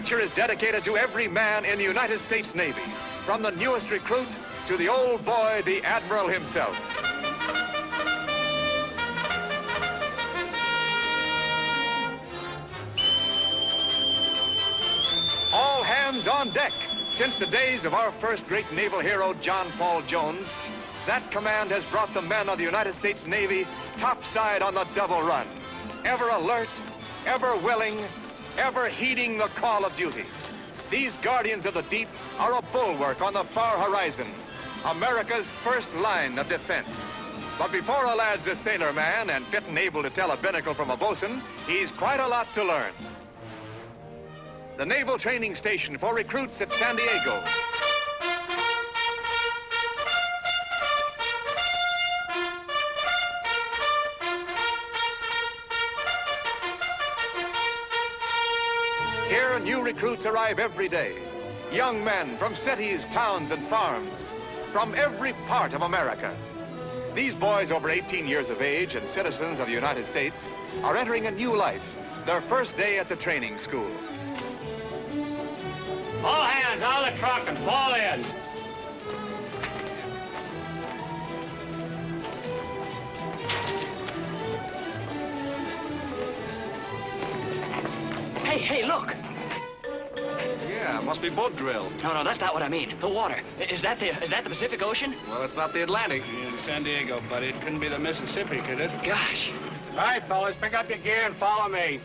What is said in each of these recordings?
feature is dedicated to every man in the United States Navy, from the newest recruit to the old boy, the Admiral himself. All hands on deck. Since the days of our first great naval hero, John Paul Jones, that command has brought the men of the United States Navy topside on the double run, ever alert, ever willing, ever heeding the call of duty. These guardians of the deep are a bulwark on the far horizon, America's first line of defense. But before a lad's a sailor man and fit and able to tell a binnacle from a bosun, he's quite a lot to learn. The Naval Training Station for recruits at San Diego. Here, new recruits arrive every day. Young men from cities, towns, and farms, from every part of America. These boys over 18 years of age and citizens of the United States are entering a new life, their first day at the training school. All hands out of the truck and fall in. Hey, look. Yeah, must be boat drill. No, that's not what I mean. The water. Is that the Pacific Ocean? Well, it's not the Atlantic. In San Diego, buddy. It couldn't be the Mississippi, could it? Gosh. All right, fellas, pick up your gear and follow me.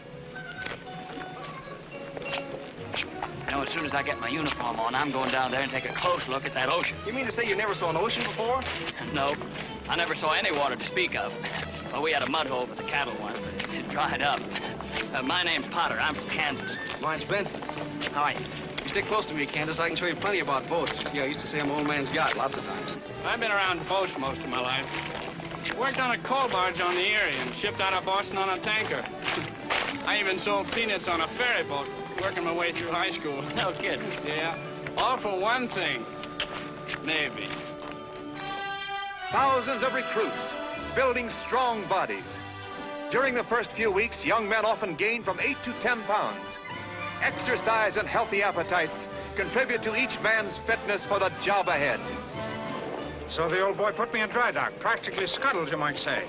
You know, as soon as I get my uniform on, I'm going down there and take a close look at that ocean. You mean to say you never saw an ocean before? No, I never saw any water to speak of. Well, we had a mud hole for the cattle once, but it dried up. My name's Potter. I'm from Kansas. Mine's Benson. How are you? You stick close to me, Candace. I can show you plenty about boats. Yeah, I used to sail my old man's yacht lots of times. I've been around boats most of my life. Worked on a coal barge on the Erie and shipped out of Boston on a tanker. I even sold peanuts on a ferry boat, working my way through high school. No kidding. Yeah, all for one thing, Navy. Thousands of recruits building strong bodies. During the first few weeks, young men often gain from 8 to 10 pounds. Exercise and healthy appetites contribute to each man's fitness for the job ahead. So the old boy put me in dry dock, practically scuttled, you might say.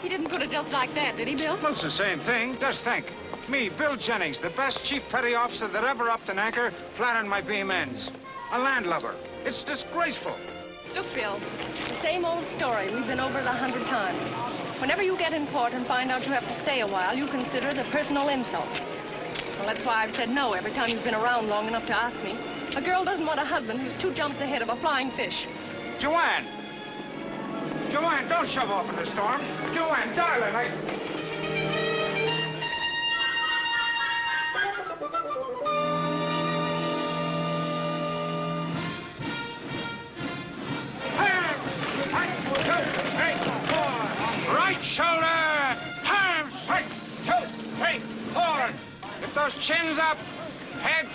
He didn't put it just like that, did he, Bill? Well, it's the same thing. Just think. Me, Bill Jennings, the best chief petty officer that ever upped an anchor, flattered my beam ends. A landlubber. It's disgraceful. Look, Bill, the same old story. We've been over it 100 times. Whenever you get in port and find out you have to stay a while, you consider it a personal insult. Well, that's why I've said no every time you've been around long enough to ask me. A girl doesn't want a husband who's 2 jumps ahead of a flying fish. Joanne! Joanne, don't shove off in the storm. Joanne, darling, Right shoulder! Hands! 1, 2, 3, 4. Get those chins up. Head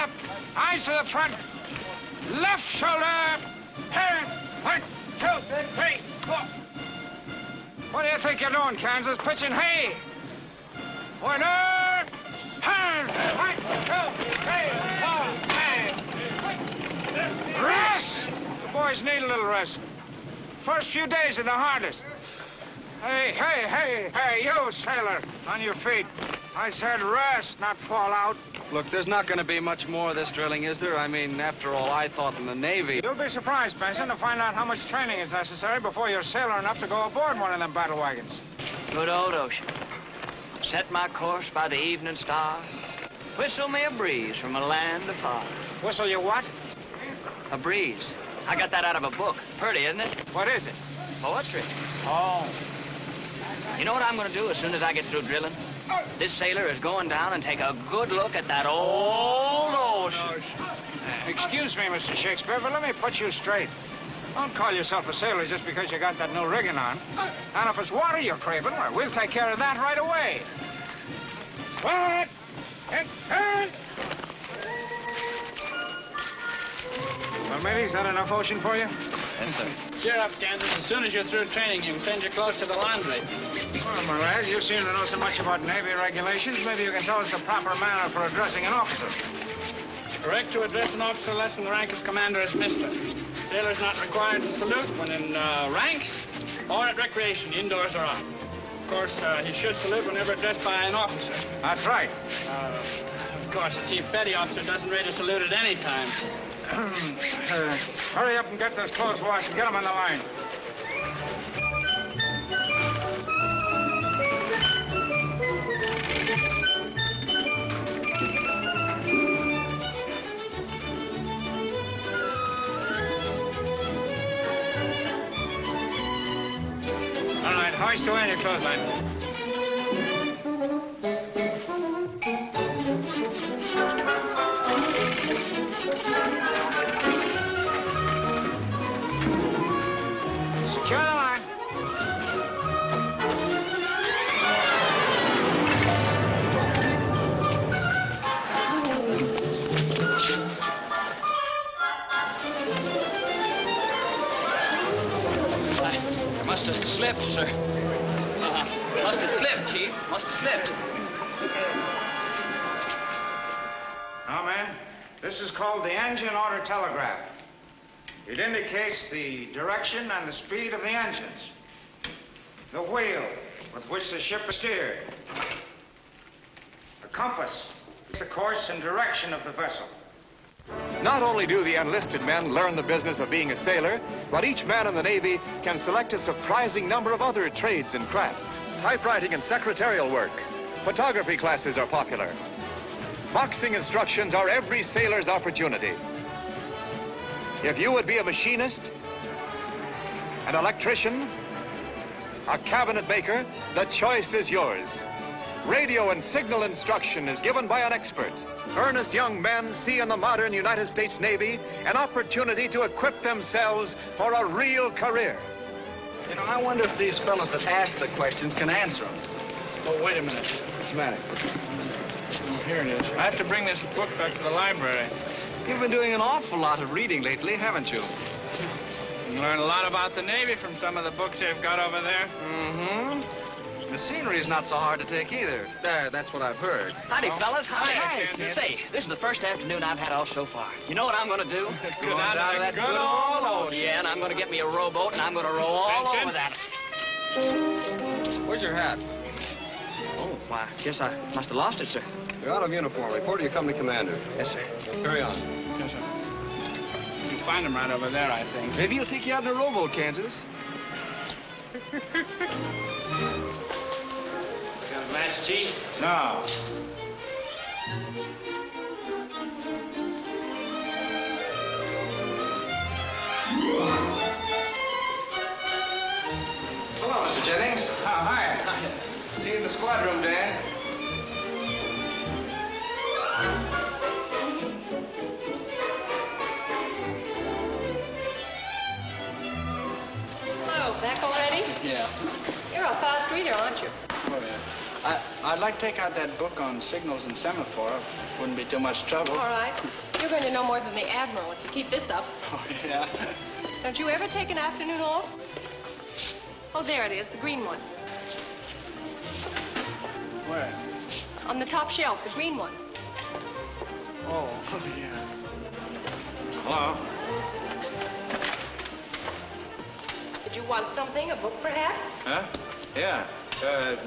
up. Eyes to the front. Left shoulder. Hands! 1, 2, 3, 4. What do you think you're doing, Kansas? Pitching hay. Order! Hands! 1, 2, 3, 4, hands! Rest! The boys need a little rest. First few days are the hardest. Hey, you, sailor, on your feet. I said rest, not fall out. Look, there's not going to be much more of this drilling, is there? I mean, after all, I thought in the Navy... You'll be surprised, Benson, to find out how much training is necessary before you're sailor enough to go aboard one of them battle wagons. Good old ocean. Set my course by the evening star. Whistle me a breeze from a land afar. Whistle you what? A breeze. I got that out of a book. Pretty, isn't it? What is it? Poetry. Oh. You know what I'm going to do as soon as I get through drilling? This sailor is going down and take a good look at that old ocean. Excuse me, Mr. Shakespeare, but let me put you straight. Don't call yourself a sailor just because you got that new rigging on. And if it's water you're craving, well, we'll take care of that right away. Forward! And turn! Well, matey, is that enough ocean for you? Yes, sir. Cheer up, Kansas. As soon as you're through training, you can send your clothes to the laundry. Well, my lad, you seem to know so much about Navy regulations. Maybe you can tell us the proper manner for addressing an officer. It's correct to address an officer less than the rank of commander as Mr. Sailor's not required to salute when in ranks or at recreation, indoors or out. Of course, he should salute whenever addressed by an officer. That's right. Of course, the chief petty officer doesn't rate a salute at any time. Hurry up and get those clothes washed and get them on the line. All right, hoist away in your clothesline. Secure the line. I must have slipped, sir. Must have slipped, Chief. Must have slipped. Now, man, this is called the engine order telegraph. It indicates the direction and the speed of the engines, the wheel with which the ship is steered, the compass, the course and direction of the vessel. Not only do the enlisted men learn the business of being a sailor, but each man in the Navy can select a surprising number of other trades and crafts. Typewriting and secretarial work. Photography classes are popular. Boxing instructions are every sailor's opportunity. If you would be a machinist, an electrician, a cabinet maker, the choice is yours. Radio and signal instruction is given by an expert. Earnest young men see in the modern United States Navy an opportunity to equip themselves for a real career. You know, I wonder if these fellows that ask the questions can answer them. Oh, wait a minute. What's the matter? Oh, here it is. I have to bring this book back to the library. You've been doing an awful lot of reading lately, haven't you? You learn a lot about the Navy from some of the books they've got over there. Mm-hmm. The scenery's not so hard to take either. That's what I've heard. Howdy, fellas. Howdy. Hi, Kansas. Say, this is the first afternoon I've had off so far. You know what I'm going to do? Go down to that good old ocean. Yeah, and I'm going to get me a rowboat, and I'm going to row all Attention. over that. Where's your hat? Oh, why, I guess I must have lost it, sir. You're out of uniform. Report to your company commander. Yes, sir. Carry on. Yes, sir. You can find them right over there, I think. Maybe he'll take you out in a rowboat, Kansas. Got a match, Chief? No. Hello, Mr. Jennings. Oh, hi. See you in the squad room, Dan. Hello, back already? Yeah. You're a fast reader, aren't you? Oh, yeah. I'd like to take out that book on signals and semaphore. Wouldn't be too much trouble. All right. You're going to know more than the Admiral if you keep this up. Oh, yeah. Don't you ever take an afternoon off? Oh, there it is, the green one. Where? On the top shelf, the green one. Oh, yeah. Hello? Did you want something, a book perhaps? Huh? Yeah.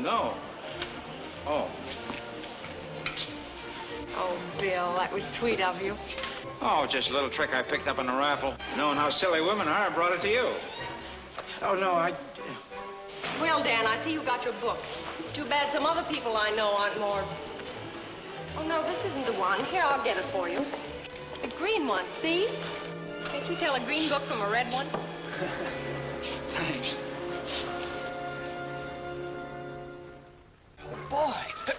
No. Oh. Oh, Bill, that was sweet of you. Oh, just a little trick I picked up in a raffle. Knowing how silly women are, I brought it to you. Oh, no, Well, Dan, I see you got your book. It's too bad some other people I know aren't more... Oh, no, this isn't the one. Here, I'll get it for you. The green one, see? Can't you tell a green book from a red one? Thanks. Boy.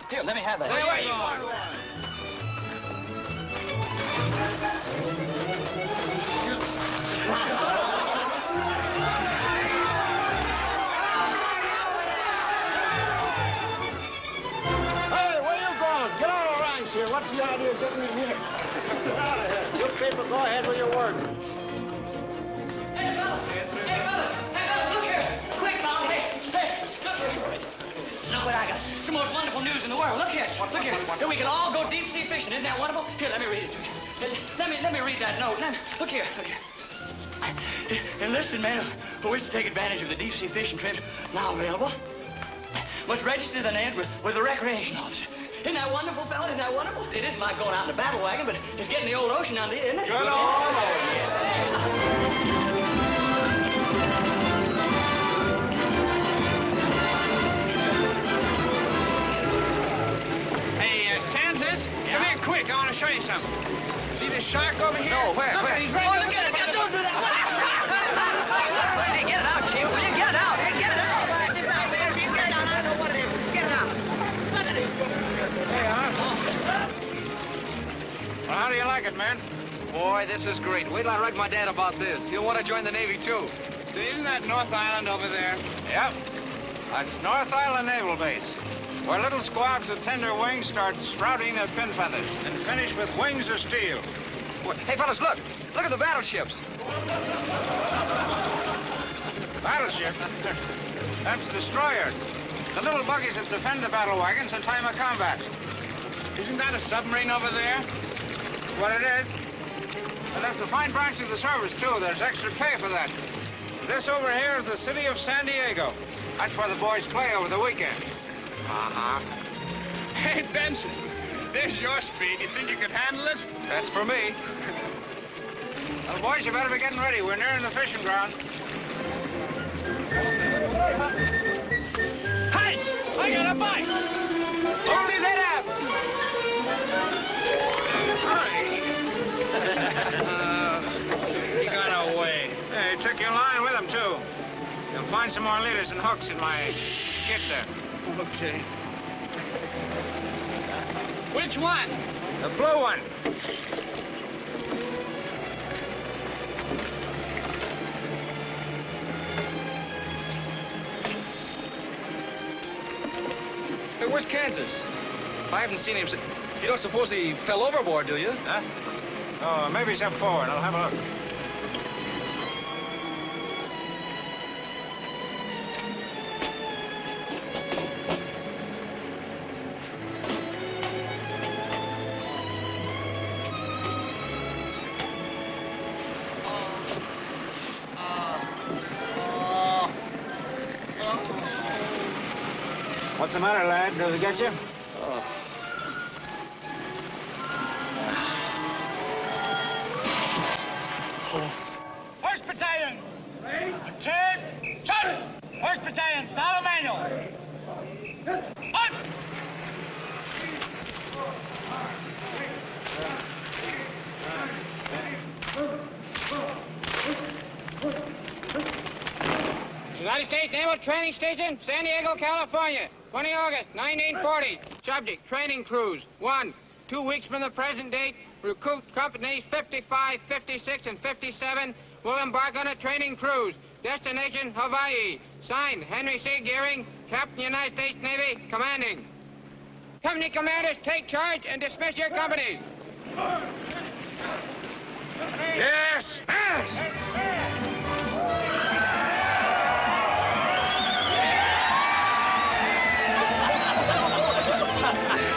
Here, let me have that. Wait, wait. Hey, where you going? Get out of the ranks here. What's the idea of getting in here? Get out of here. You people go ahead with your work. Hey, fellas! Hey, fellas! Look here! Quick, now! Hey, look here! Look what I got. It's the most wonderful news in the world. Look here. Look here. That we can all go deep sea fishing. Isn't that wonderful? Here, let me read it to you. Let me read that note. Look here. Enlisted men who wish to take advantage of the deep sea fishing trips now available must register their names with the recreation officer. Isn't that wonderful, fella? Isn't that wonderful? It isn't like going out in a battle wagon, but it's getting the old ocean under you, isn't it? Good old ocean. Come here quick, I want to show you something. See this shark over here? No, where? Look, Where? he's right. Look at it! Don't do that! Hey, get it out, Chief. Will you get it out? Hey, get it out! Get it out, man. Get it out. I don't know what it is. Get it out. Look at it. Hey, well, how do you like it, man? Boy, this is great. Wait till I write my dad about this. He'll want to join the Navy, too. See, isn't that North Island over there? Yep. That's North Island Naval Base, where little squabs with tender wings start sprouting their pin feathers and finish with wings of steel. Hey, fellas, look. Look at the battleships. Battleship? That's destroyers. The little buggies that defend the battle wagons in time of combat. Isn't that a submarine over there? That's what it is. And that's a fine branch of the service, too. There's extra pay for that. This over here is the city of San Diego. That's where the boys play over the weekend. Uh-huh. Hey, Benson, there's your speed. You think you could handle it? That's for me. Well, boys, you better be getting ready. We're nearing the fishing grounds. Hey, I got a bite. Hold his head up! He got away. Hey, took your line with him, too. You'll find some more leaders and hooks in my kit there. Okay. Which one? The blue one. Hey, where's Kansas? I haven't seen him since... You don't suppose he fell overboard, do you? Huh? Oh, maybe step forward. I'll have a look. What's the matter, lad? Did it get you? Oh. First Battalion. Attack. Shut. First Battalion, Solid Manual. On. United States Naval Training Station, San Diego, California. 20 August, 1940. Subject, training cruise. 1. 2 weeks from the present date, recruit companies 55, 56, and 57 will embark on a training cruise. Destination, Hawaii. Signed, Henry C. Gearing, Captain, United States Navy, commanding. Company commanders, take charge and dismiss your companies. Yes!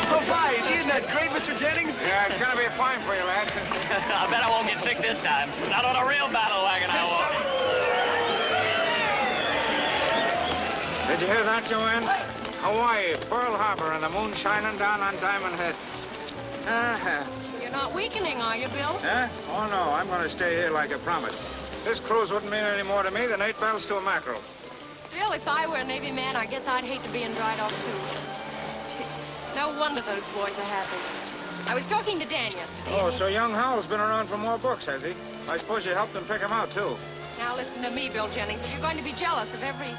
Oh, my, isn't that great, Mr. Jennings? Yeah, it's gonna be fine for you, lads. I bet I won't get sick this time. Not on a real battle wagon, I won't. Did you hear that, Joanne? Hawaii, Pearl Harbor, and the moon shining down on Diamond Head. You're not weakening, are you, Bill? Huh? Oh, no, I'm gonna stay here like I promised. This cruise wouldn't mean any more to me than 8 bells to a mackerel. Bill, if I were a Navy man, I guess I'd hate to be in dry dock, too. Gee, no wonder those boys are happy. I was talking to Dan yesterday. Oh, and he- so young Howell's been around for more books, has he? I suppose you helped him pick him out, too. Now listen to me, Bill Jennings. If you're going to be jealous of every...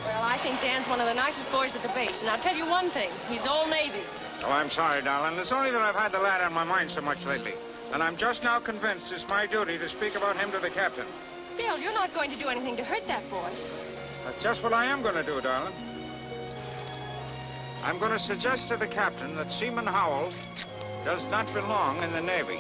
Well, I think Dan's one of the nicest boys at the base. And I'll tell you one thing. He's all Navy. Oh, I'm sorry, darling. It's only that I've had the lad on my mind so much lately. And I'm just now convinced it's my duty to speak about him to the captain. Bill, you're not going to do anything to hurt that boy. That's just what I am going to do, darling. I'm going to suggest to the captain that Seaman Howell does not belong in the Navy.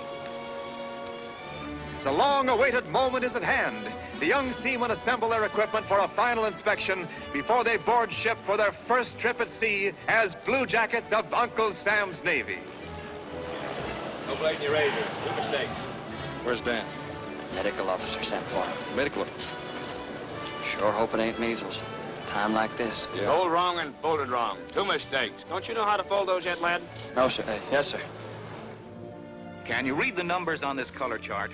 The long-awaited moment is at hand. The young seamen assemble their equipment for a final inspection before they board ship for their first trip at sea as Blue Jackets of Uncle Sam's Navy. No blade in your razor. Two mistakes. Where's Dan? Medical officer sent for him. Medical. Sure hope it ain't measles. Time like this. Yeah. Told wrong and folded wrong. Two mistakes. Don't you know how to fold those yet, lad? No, sir. Yes, sir. Can you read the numbers on this color chart?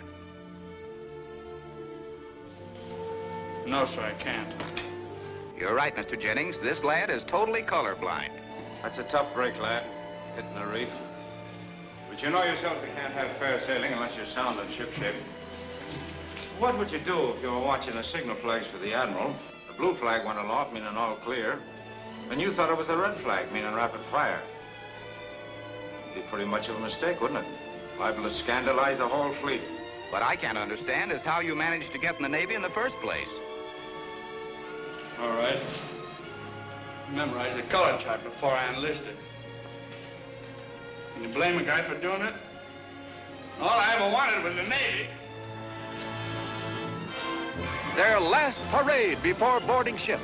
No, sir, I can't. You're right, Mr. Jennings. This lad is totally colorblind. That's a tough break, lad, hitting the reef. But you know yourself you can't have fair sailing unless you're sound and shipshape. What would you do if you were watching the signal flags for the Admiral? The blue flag went aloft, meaning all clear, and you thought it was the red flag, meaning rapid fire. It'd be pretty much of a mistake, wouldn't it? Liable to scandalize the whole fleet. What I can't understand is how you managed to get in the Navy in the first place. All right. Memorized the color chart before I enlisted. Can you blame a guy for doing it? All I ever wanted was the Navy. Their last parade before boarding ship.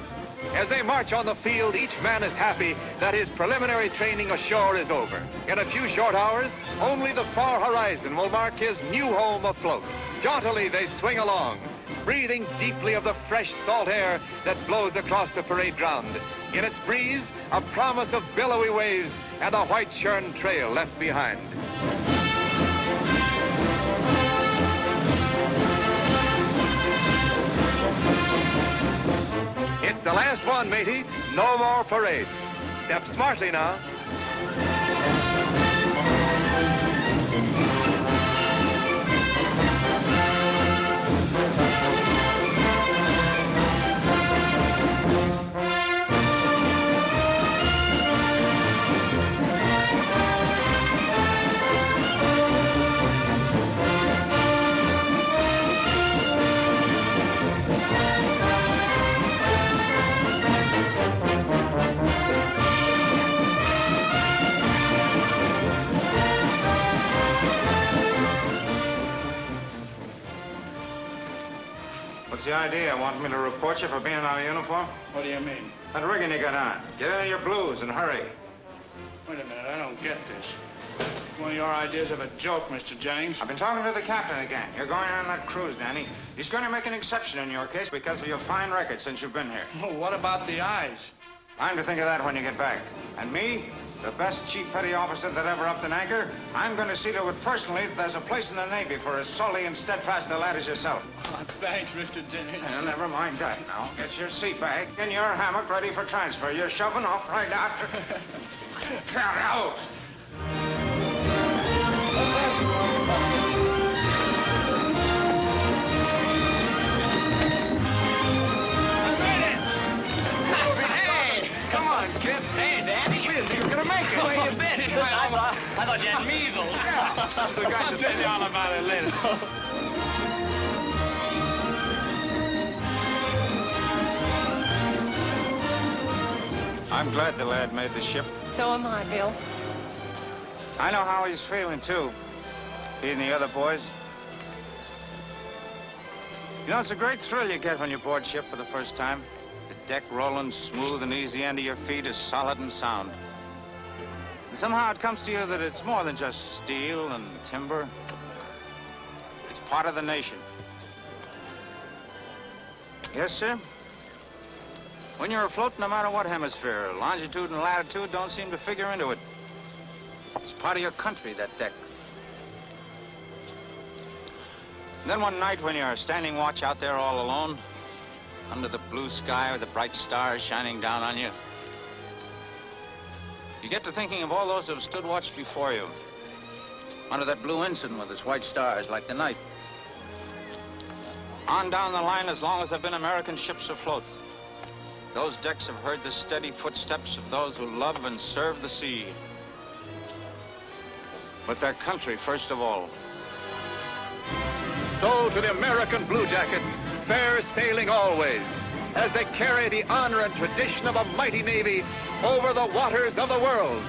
As they march on the field, each man is happy that his preliminary training ashore is over. In a few short hours, only the far horizon will mark his new home afloat. Jauntily they swing along, breathing deeply of the fresh salt air that blows across the parade ground. In its breeze, a promise of billowy waves and a white churn trail left behind. It's the last one, matey. No more parades. Step smartly now. What's the idea? Want me to report you for being out of uniform? What do you mean? That rigging you got on. Get into your blues and hurry. Wait a minute, I don't get this. One of your ideas of a joke, Mr. Jennings. I've been talking to the captain again. You're going on that cruise, Danny. He's going to make an exception in your case because of your fine record since you've been here. Oh, what about the eyes? Time to think of that when you get back. And me, the best chief petty officer that ever upped an anchor, I'm going to see to it personally that there's a place in the Navy for as sully and steadfast a lad as yourself. Oh, thanks, Mr. Jennings. Well, never mind that now. Get your seat back and your hammock ready for transfer. You're shoving off right after. Get out! Come on, kid. Hey, Danny. We didn't think you were going to make it. Where you been? I thought you had measles. I'll tell you all about it later. I'm glad the lad made the ship. So am I, Bill. I know how he's feeling, too. He and the other boys. You know, it's a great thrill you get when you board ship for the first time. The deck rolling smooth and easy under your feet is solid and sound. And somehow it comes to you that it's more than just steel and timber. It's part of the nation. Yes, sir? When you're afloat, no matter what hemisphere, longitude and latitude don't seem to figure into it. It's part of your country, that deck. And then one night when you're standing watch out there all alone, under the blue sky with the bright stars shining down on you, you get to thinking of all those who have stood watch before you, under that blue ensign with its white stars like the night. On down the line as long as there have been American ships afloat. Those decks have heard the steady footsteps of those who love and serve the sea. But their country first of all. So to the American Blue Jackets, fair sailing always, as they carry the honor and tradition of a mighty Navy over the waters of the world.